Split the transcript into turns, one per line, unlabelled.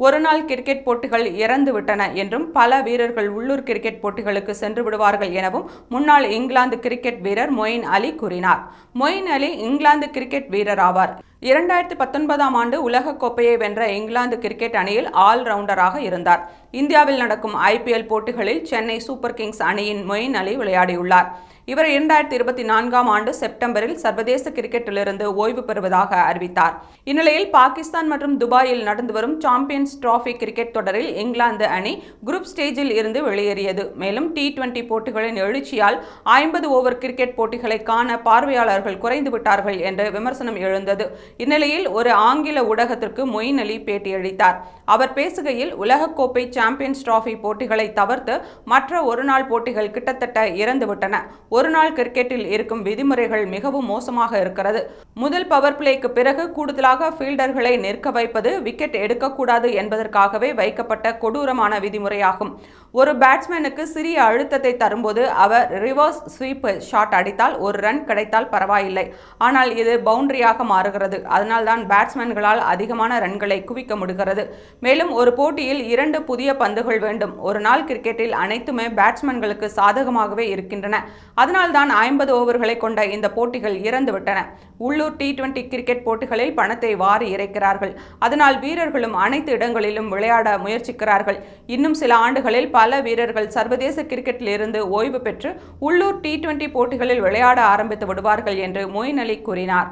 ஒருநாள் கிரிக்கெட் போட்டிகள் இறந்துவிட்டன என்றும் பல வீரர்கள் உள்ளூர் கிரிக்கெட் போட்டிகளுக்கு சென்று விடுவார்கள் எனவும் முன்னாள் இங்கிலாந்து கிரிக்கெட் வீரர் மொயின் அலி கூறினார். மொயின் அலி இங்கிலாந்து கிரிக்கெட் வீரர் ஆவார். 2019ஆம் ஆண்டு உலகக்கோப்பையை வென்ற இங்கிலாந்து கிரிக்கெட் அணியில் ஆல் ரவுண்டராக இருந்தார். இந்தியாவில் நடக்கும் IPL போட்டிகளில் சென்னை சூப்பர் கிங்ஸ் அணியின் மொயின் அலி விளையாடியுள்ளார். இவர் 2024ஆம் ஆண்டு செப்டம்பரில் சர்வதேச கிரிக்கெட்டிலிருந்து ஓய்வு பெறுவதாக அறிவித்தார். இந்நிலையில் பாகிஸ்தான் மற்றும் துபாயில் நடந்து வரும் சாம்பியன்ஸ் டிராபி கிரிக்கெட் தொடரில் இங்கிலாந்து அணி குரூப் ஸ்டேஜில் இருந்து வெளியேறியது. மேலும் T20 போட்டிகளின் எழுச்சியால் 50 ஓவர் கிரிக்கெட் போட்டிகளை காண பார்வையாளர்கள் குறைந்து விட்டார்கள் என்ற விமர்சனம் எழுந்தது. இந்நிலையில் ஒரு ஆங்கில ஊடகத்திற்கு மொயின் அலி பேட்டியளித்தார். அவர் பேசுகையில், உலகக்கோப்பை சாம்பியன்ஸ் டிராபி போட்டிகளை தவிர்த்து மற்ற ஒருநாள் போட்டிகள் கிட்டத்தட்ட இறந்துவிட்டன. ஒருநாள் கிரிக்கெட்டில் இருக்கும் விதிமுறைகள் மிகவும் மோசமாக இருக்கிறது. முதல் பவர் பிளேக்கு பிறகு கூடுதலாக ஃபீல்டர்களை நிற்க வைப்பது விக்கெட் எடுக்கக்கூடாது என்பதற்காகவே வைக்கப்பட்ட கொடூரமான விதிமுறையாகும். ஒரு பேட்ஸ்மேனுக்கு சிறிய அழுத்தத்தை தரும்போது அவர் ரிவர்ஸ் ஸ்வீப் ஷாட் அடித்தால் ஒரு ரன் கிடைத்தால் பரவாயில்லை. ஆனால் இது பவுண்டரியாக மாறுகிறது. அதனால்தான் பேட்ஸ்மேன்களால் அதிகமான ரன்களை குவிக்க முடிகிறது. மேலும் ஒரு போட்டியில் 2 புதிய பந்துகள் வேண்டும். ஒரு நாள் கிரிக்கெட்டில் அனைத்துமே பேட்ஸ்மேன்களுக்கு சாதகமாகவே இருக்கின்றன. அதனால்தான் 50 ஓவர்களை கொண்ட இந்த போட்டிகள் இறந்துவிட்டன. உள்ளூர் T20 கிரிக்கெட் போட்டிகளில் பணத்தை வாரி இறைக்கிறார்கள். அதனால் வீரர்களும் அனைத்து இடங்களிலும் விளையாட முயற்சிக்கிறார்கள். இன்னும் சில ஆண்டுகளில் பல வீரர்கள் சர்வதேச கிரிக்கெட்டில் இருந்து ஓய்வு பெற்று உள்ளூர் T20 போட்டிகளில் விளையாட ஆரம்பித்து விடுவார்கள் என்று மொயின் அலி கூறினார்.